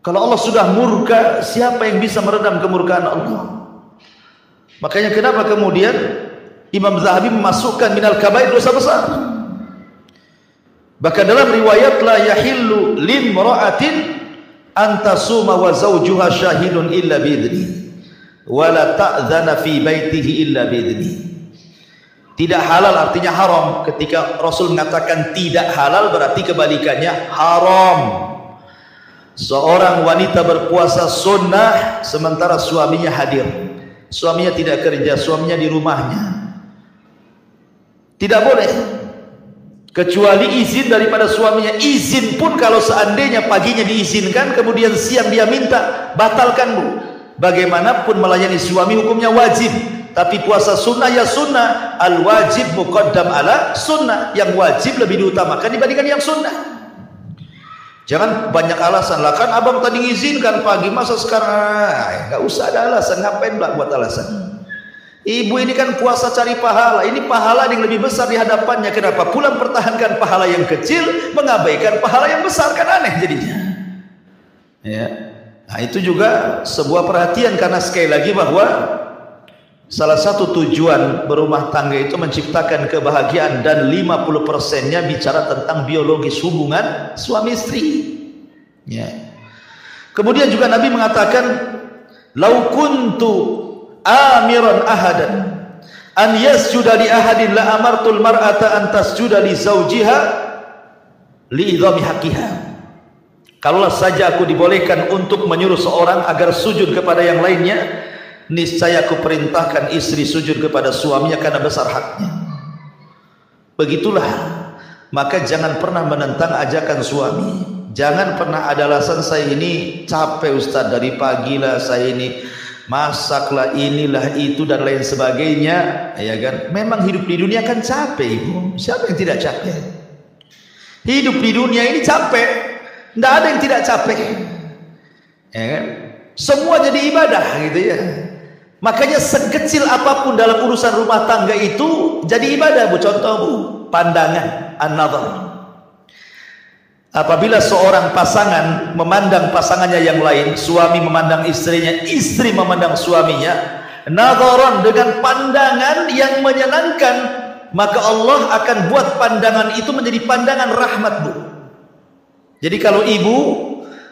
Kalau Allah sudah murka, siapa yang bisa meredam kemurkaan Allah? Makanya kenapa kemudian Imam Zahabi memasukkan minal kabair, dosa besar. Bahkan dalam riwayat, la yahillu limra'atin antasuma wa zawjuha syahidun illa bi'idni wa la ta'zana fi baitihi illa bi'idni. Tidak halal artinya haram. Ketika Rasul mengatakan tidak halal, berarti kebalikannya haram. Seorang wanita berpuasa sunnah sementara suaminya hadir. Suaminya tidak kerja, suaminya di rumahnya. Tidak boleh, kecuali izin daripada suaminya. Izin pun kalau seandainya paginya diizinkan, kemudian siang dia minta, batalkan bu. Bagaimanapun melayani suami hukumnya wajib. Tapi puasa sunnah ya sunnah, al wajib muqaddam ala sunnah. Yang wajib lebih diutamakan dibandingkan yang sunnah. Jangan banyak alasan lah, kan abang tadi ngizinkan pagi, masa sekarang? Nggak usah ada alasan, ngapain lah buat alasan? Ibu ini kan puasa cari pahala, ini pahala yang lebih besar di hadapannya. Kenapa pulang pertahankan pahala yang kecil, mengabaikan pahala yang besar? Kan aneh jadinya. Ya, nah itu juga sebuah perhatian, karena sekali lagi bahwa salah satu tujuan berumah tangga itu menciptakan kebahagiaan, dan 50%-nya bicara tentang biologis hubungan suami istri. Ya. Kemudian juga Nabi mengatakan, "Lau kuntu amiran ahadan an yasjuda li ahadin la amartul mar'ata an tasjuda li zawjiha li idhami haqqiha." Kalaulah saja aku dibolehkan untuk menyuruh seorang agar sujud kepada yang lainnya, niscaya aku perintahkan istri sujud kepada suaminya karena besar haknya. Begitulah, maka jangan pernah menentang ajakan suami. Jangan pernah ada alasan, saya ini capek Ustaz, dari pagi lah saya ini masaklah, inilah itu dan lain sebagainya, ya kan? Memang hidup di dunia kan capek ibu. Siapa yang tidak capek? Hidup di dunia ini capek, tidak ada yang tidak capek, ya kan? Semua jadi ibadah gitu ya. Makanya sekecil apapun dalam urusan rumah tangga itu jadi ibadah bu. Contoh bu, pandangan, an-nazar. Apabila seorang pasangan memandang pasangannya yang lain, suami memandang istrinya, istri memandang suaminya, nazaran, dengan pandangan yang menyenangkan, maka Allah akan buat pandangan itu menjadi pandangan rahmat bu. Jadi kalau ibu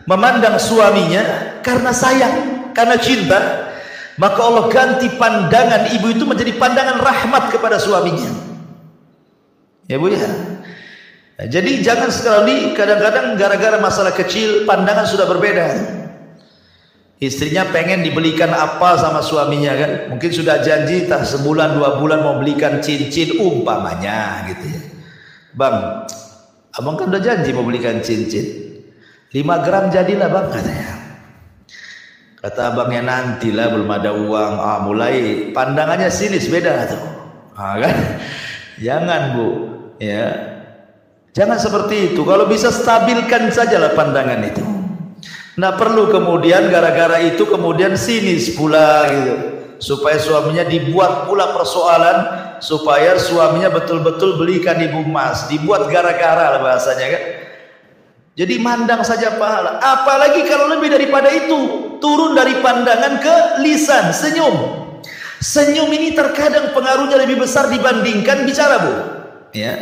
memandang suaminya karena sayang, karena cinta, maka Allah ganti pandangan ibu itu menjadi pandangan rahmat kepada suaminya. Ya bu ya. Nah, jadi jangan sekali, kadang-kadang gara-gara masalah kecil pandangan sudah berbeda. Istrinya pengen dibelikan apa sama suaminya kan, mungkin sudah janji tak sebulan 2 bulan mau belikan cincin umpamanya gitu ya. Bang, abang kan udah janji mau belikan cincin 5 gram jadilah bang katanya. Kata abangnya, nantilah, belum ada uang. Mulai pandangannya sinis, beda tuh. Kan? Jangan bu, ya, jangan seperti itu. Kalau bisa stabilkan sajalah pandangan itu. Nggak perlu kemudian gara-gara itu kemudian sinis pula gitu. Supaya suaminya dibuat pula persoalan, supaya suaminya betul-betul belikan ibu emas. Dibuat gara-gara lah bahasanya kan. Jadi mandang saja pahala. Apalagi kalau lebih daripada itu, turun dari pandangan ke lisan, senyum. Senyum ini terkadang pengaruhnya lebih besar dibandingkan bicara bu. Ya.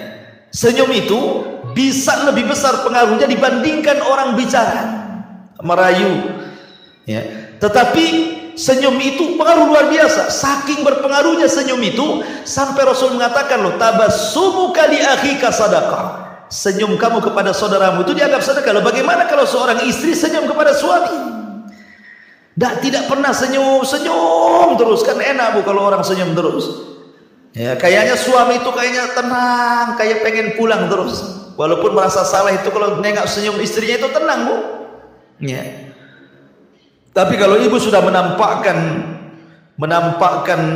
Senyum itu bisa lebih besar pengaruhnya dibandingkan orang bicara, merayu. Ya. Tetapi senyum itu pengaruh luar biasa. Saking berpengaruhnya senyum itu, sampai Rasul mengatakan loh, tabassumuka li akhika sadaqah. Senyum kamu kepada saudaramu itu dianggap sedekah. Bagaimana kalau seorang istri senyum kepada suami? Tidak pernah senyum terus, kan enak bu kalau orang senyum terus. Ya, kayaknya suami itu kayaknya tenang, kayak pengen pulang terus. Walaupun merasa salah itu kalau nengok senyum istrinya itu tenang, Bu. Ya. Tapi kalau ibu sudah menampakkan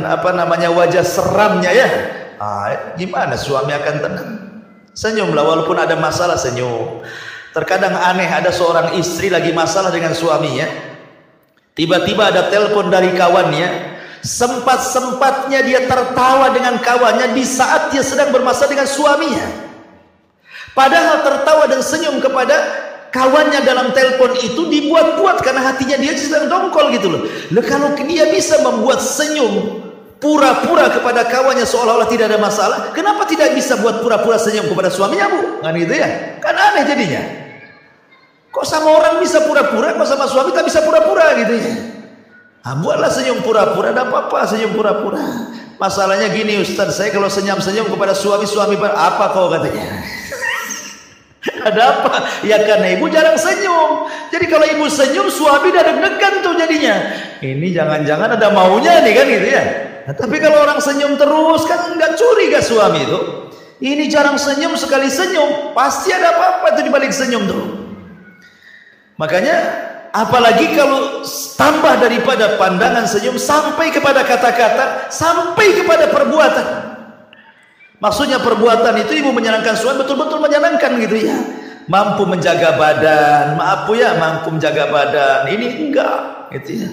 apa namanya wajah seramnya ya, gimana suami akan tenang? Senyumlah walaupun ada masalah, senyum. Terkadang aneh, ada seorang istri lagi masalah dengan suaminya, tiba-tiba ada telepon dari kawannya, sempat-sempatnya dia tertawa dengan kawannya di saat dia sedang bermasalah dengan suaminya. Padahal tertawa dan senyum kepada kawannya dalam telepon itu dibuat-buat karena hatinya dia sedang dongkol gitu loh. Kalau dia bisa membuat senyum pura-pura kepada kawannya seolah-olah tidak ada masalah, kenapa tidak bisa buat pura-pura senyum kepada suaminya, Bu? Kan gitu ya? Kan aneh jadinya. Kok sama orang bisa pura-pura, kok sama suami tak bisa pura-pura gitu ya? Buatlah senyum pura-pura, ada apa-apa senyum pura-pura. Masalahnya gini Ustaz, saya kalau senyum-senyum kepada suami apa kau katanya? Ada apa? Ya karena ibu jarang senyum. Jadi kalau ibu senyum, suami udah deg-degan tuh jadinya. Ini jangan-jangan ada maunya nih kan gitu ya. Nah, tapi kalau orang senyum terus kan nggak curiga suami itu. Ini jarang senyum, sekali senyum pasti ada apa-apa tuh di balik senyum tuh. Makanya apalagi kalau tambah daripada pandangan senyum sampai kepada kata-kata, sampai kepada perbuatan. Maksudnya perbuatan itu ibu menyenangkan suami, betul-betul menyenangkan gitu ya. Mampu menjaga badan, maaf Bu ya, mampu menjaga badan. Ini enggak gitu ya.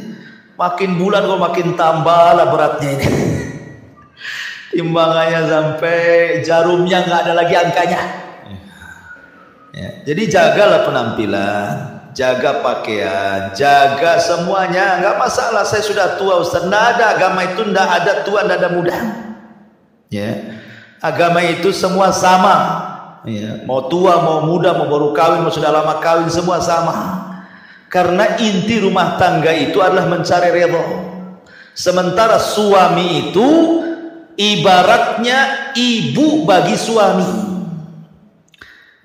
Makin bulan kok makin tambah lah beratnya ini. Timbangannya sampai jarumnya nggak ada lagi angkanya. Ya, jadi jagalah penampilan, jaga pakaian, jaga semuanya. Nggak masalah, saya sudah tua Ustaz. Nggak ada agama itu, nggak ada tua, nggak ada muda. Ya. Agama itu semua sama ya. Mau tua, mau muda, mau baru kawin, mau sudah lama kawin, semua sama. Karena inti rumah tangga itu adalah mencari redha. Sementara suami itu ibaratnya ibu bagi suami.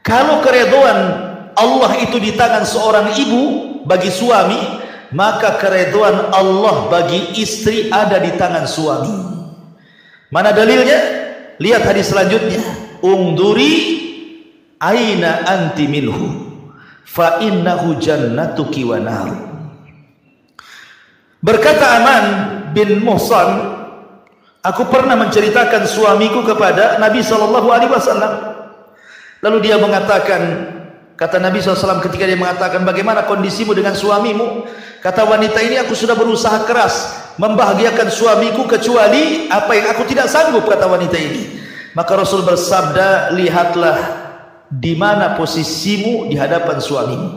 Kalau keridhaan Allah itu di tangan seorang ibu bagi suami, maka keridhaan Allah bagi istri ada di tangan suami. Mana dalilnya? Lihat hadis selanjutnya. Ungduri aina anti minhu fa innahu jannatuki wa nar. Berkata Aman bin Muhsan, aku pernah menceritakan suamiku kepada Nabi SAW. Lalu dia mengatakan, kata Nabi SAW ketika dia mengatakan, bagaimana kondisimu dengan suamimu? Kata wanita ini, aku sudah berusaha keras membahagiakan suamiku kecuali apa yang aku tidak sanggup, kata wanita ini. Maka Rasul bersabda, lihatlah di mana posisimu di hadapan suamimu,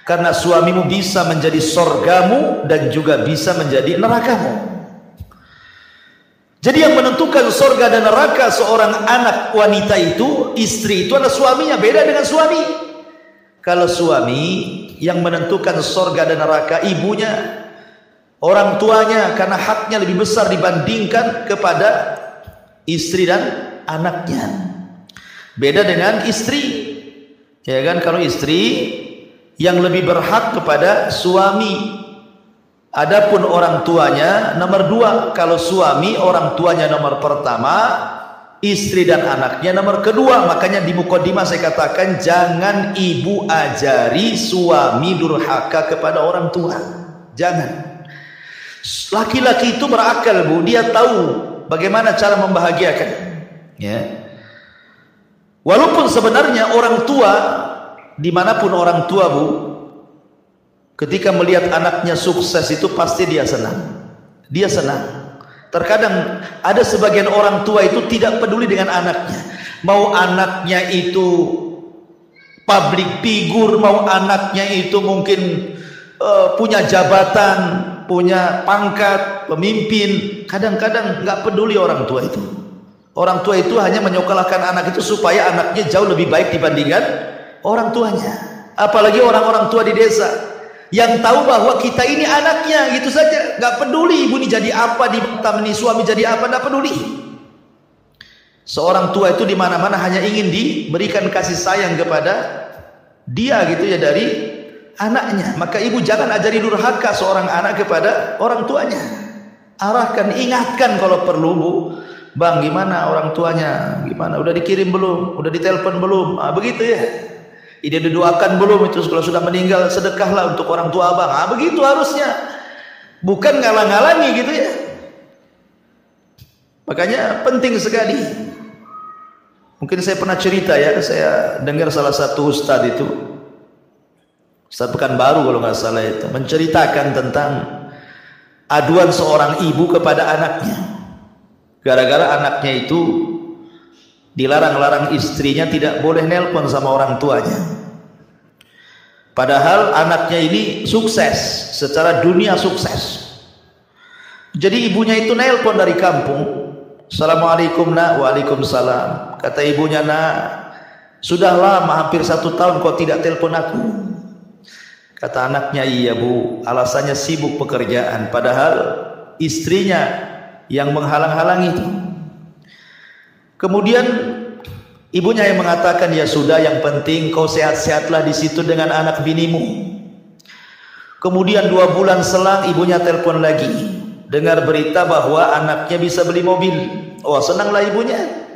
karena suamimu bisa menjadi sorgamu dan juga bisa menjadi nerakamu. Jadi yang menentukan sorga dan neraka seorang anak wanita itu, istri itu adalah suaminya. Beda dengan suami. Kalau suami yang menentukan sorga dan neraka ibunya, orang tuanya, karena haknya lebih besar dibandingkan kepada istri dan anaknya. Beda dengan istri, ya kan? Kalau istri yang lebih berhak kepada suami, adapun orang tuanya nomor dua. Kalau suami orang tuanya nomor pertama, istri dan anaknya nomor kedua. Makanya di mukadimah saya katakan, jangan ibu ajari suami durhaka kepada orang tua. Jangan. Laki-laki itu berakal, Bu. Dia tahu bagaimana cara membahagiakan, ya. Walaupun sebenarnya orang tua, dimanapun orang tua, Bu, ketika melihat anaknya sukses itu pasti dia senang. Dia senang. Terkadang ada sebagian orang tua itu tidak peduli dengan anaknya. Mau anaknya itu public figure, mau anaknya itu mungkin punya jabatan, punya pangkat, pemimpin, kadang-kadang nggak peduli orang tua itu. Orang tua itu hanya menyokolahkan anak itu supaya anaknya jauh lebih baik dibandingkan orang tuanya. Apalagi orang-orang tua di desa yang tahu bahwa kita ini anaknya, gitu saja, nggak peduli ibu ini jadi apa, di mata ini suami jadi apa, nggak peduli. Seorang tua itu di mana-mana hanya ingin diberikan kasih sayang kepada dia, gitu ya, dari anaknya. Maka ibu jangan ajari durhaka seorang anak kepada orang tuanya. Arahkan, ingatkan kalau perlu, Bu, Bang, gimana orang tuanya? Gimana? Udah dikirim belum? Udah ditelepon belum? Ah, begitu ya. Ide didoakan belum? Itu kalau sudah meninggal sedekahlah untuk orang tua abang. Ah, begitu harusnya. Bukan ngalang-ngalangi gitu ya. Makanya penting sekali. Mungkin saya pernah cerita ya, saya dengar salah satu ustadz itu, Ustadz Pekanbaru kalau nggak salah itu, menceritakan tentang aduan seorang ibu kepada anaknya. Gara-gara anaknya itu dilarang-larang istrinya tidak boleh nelpon sama orang tuanya. Padahal anaknya ini sukses, secara dunia sukses. Jadi ibunya itu nelpon dari kampung. Assalamualaikum nak. Waalaikumsalam. Kata ibunya, nak, sudah lama hampir 1 tahun kau tidak telepon aku. Kata anaknya, iya bu, alasannya sibuk pekerjaan. Padahal istrinya yang menghalang-halangi itu. Kemudian ibunya yang mengatakan, ya sudah, yang penting kau sehat-sehatlah di situ dengan anak binimu. Kemudian 2 bulan selang ibunya telepon lagi, dengar berita bahwa anaknya bisa beli mobil. Oh, senanglah ibunya.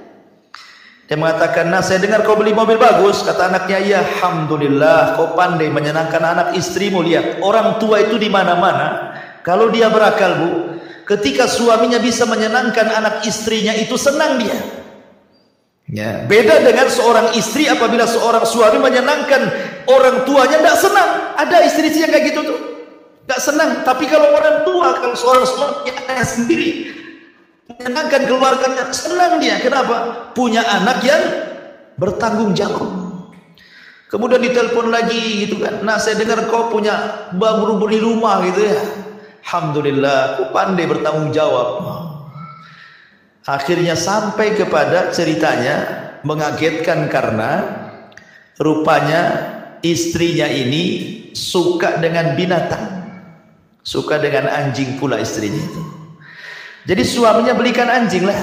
Dia mengatakan, nah saya dengar kau beli mobil bagus. Kata anaknya, ya alhamdulillah, kau pandai menyenangkan anak istrimu. Lihat, orang tua itu di mana-mana. Kalau dia berakal bu, ketika suaminya bisa menyenangkan anak istrinya, itu senang dia. Ya, beda dengan seorang istri apabila seorang suami menyenangkan orang tuanya, tidak senang. Ada istri-istri yang kayak gitu tuh, tidak senang. Tapi kalau orang tua, kalau seorang suami sendiri menyenangkan keluarganya, senang dia. Kenapa? Punya anak yang bertanggung jawab. Kemudian ditelepon lagi gitu kan, nah saya dengar kau punya baru beli rumah gitu ya. Alhamdulillah, aku pandai bertanggung jawab. Akhirnya sampai kepada ceritanya mengagetkan karena rupanya istrinya ini suka dengan binatang, suka dengan anjing pula istrinya itu. Jadi suaminya belikan anjing lah,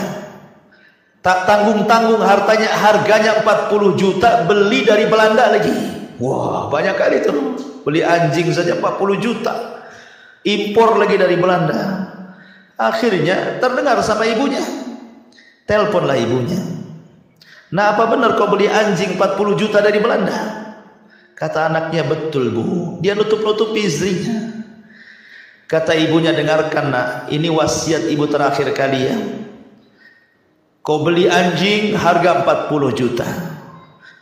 tak tanggung-tanggung, harganya 40 juta, beli dari Belanda lagi. Wah, banyak kali tuh, beli anjing saja 40 juta, impor lagi dari Belanda. Akhirnya terdengar sama ibunya, teleponlah ibunya. Nah, apa benar kau beli anjing 40 juta dari Belanda? Kata anaknya, betul bu. Dia nutup-nutupi istrinya. Kata ibunya, dengarkan nak, ini wasiat ibu terakhir kalian. Kau beli anjing harga 40 juta.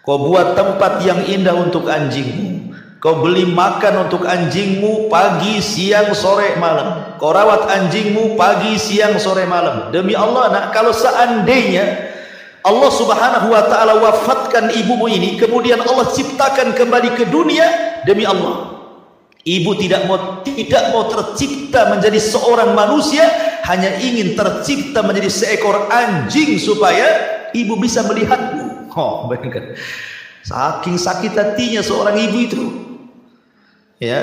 Kau buat tempat yang indah untuk anjingmu. Kau beli makan untuk anjingmu pagi, siang, sore, malam. Kau rawat anjingmu pagi, siang, sore, malam. Demi Allah nak, kalau seandainya Allah subhanahu wa ta'ala wafatkan ibumu ini, kemudian Allah ciptakan kembali ke dunia, demi Allah, ibu tidak mau tercipta menjadi seorang manusia, hanya ingin tercipta menjadi seekor anjing supaya ibu bisa melihatmu. Oh, bayangkan, saking sakit hatinya seorang ibu itu. Ya,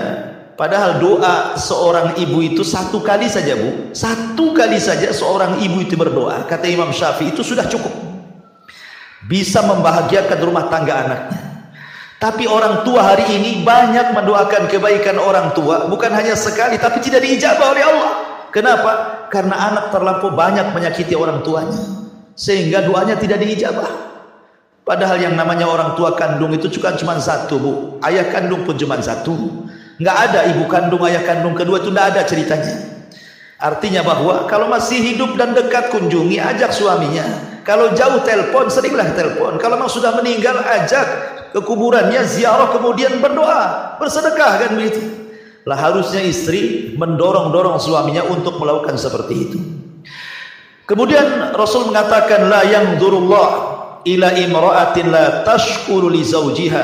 padahal doa seorang ibu itu 1 kali saja bu, 1 kali saja seorang ibu itu berdoa, kata Imam Syafi'i, itu sudah cukup, bisa membahagiakan rumah tangga anaknya. Tapi orang tua hari ini banyak mendoakan kebaikan orang tua, bukan hanya sekali, tapi tidak diijabah oleh Allah. Kenapa? Karena anak terlampau banyak menyakiti orang tuanya, sehingga doanya tidak diijabah. Padahal yang namanya orang tua kandung itu cuma 1 bu, ayah kandung pun cuma 1. Nggak ada ibu kandung, ayah kandung kedua, itu nggak ada ceritanya. Artinya bahwa kalau masih hidup dan dekat, kunjungi, ajak suaminya. Kalau jauh, telepon, seringlah telepon. Kalau memang sudah meninggal, ajak ke kuburannya, ziarah, kemudian berdoa, bersedekah, kan begitu. Lah harusnya istri mendorong-dorong suaminya untuk melakukan seperti itu. Kemudian Rasul mengatakan, la yanzurullah ila imra'atin la tashkuru li zawjiha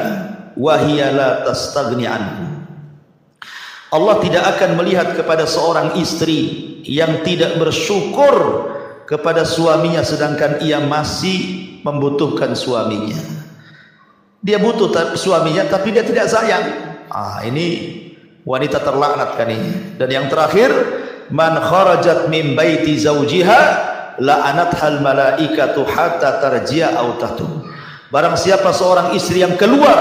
wa hiya la tastaghni anhu. Allah tidak akan melihat kepada seorang istri yang tidak bersyukur kepada suaminya sedangkan ia masih membutuhkan suaminya. Dia butuh suaminya tapi dia tidak sayang. Ini wanita terlaknat kan ini. Dan yang terakhir, man kharajat min baiti zawjiha la'anathal malaikatu hatta tarji'a aw tatum. Barang siapa seorang istri yang keluar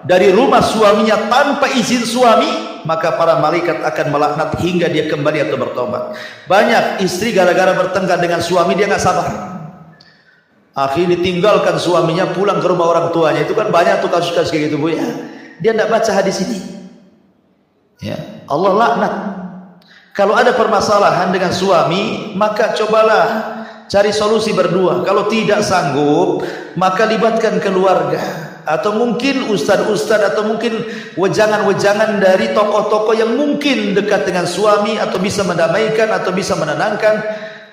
dari rumah suaminya tanpa izin suami, maka para malaikat akan melaknat hingga dia kembali atau bertobat. Banyak istri gara-gara bertengkar dengan suami dia nggak sabar, akhirnya ditinggalkan suaminya pulang ke rumah orang tuanya. Itu kan banyak tuh kasus-kasus kayak gitu, Bu ya. Dia tidak baca hadis ini, ya, Allah laknat. Kalau ada permasalahan dengan suami, maka cobalah cari solusi berdua. Kalau tidak sanggup, maka libatkan keluarga, atau mungkin ustad-ustad, atau mungkin wejangan-wejangan dari tokoh-tokoh yang mungkin dekat dengan suami, atau bisa mendamaikan, atau bisa menenangkan.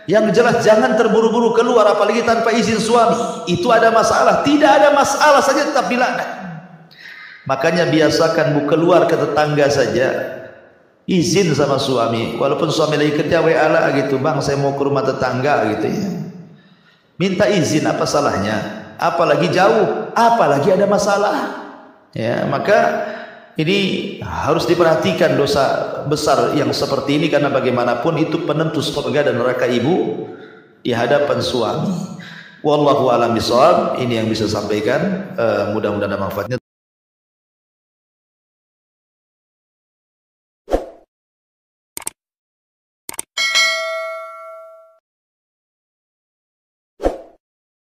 Yang jelas jangan terburu-buru keluar, apalagi tanpa izin suami. Itu ada masalah. Tidak ada masalah saja tetap dilaknat. Makanya biasakan Bu keluar ke tetangga saja, izin sama suami. Walaupun suami lagi kerja, WA lah gitu, bang saya mau ke rumah tetangga gitu ya. Minta izin, apa salahnya? Apalagi jauh, apalagi ada masalah. Ya, maka ini harus diperhatikan dosa besar yang seperti ini, karena bagaimanapun itu penentu surga dan neraka ibu di hadapan suami. Wallahu a'lam bishawab. Ini yang bisa sampaikan, mudah-mudahan ada manfaatnya.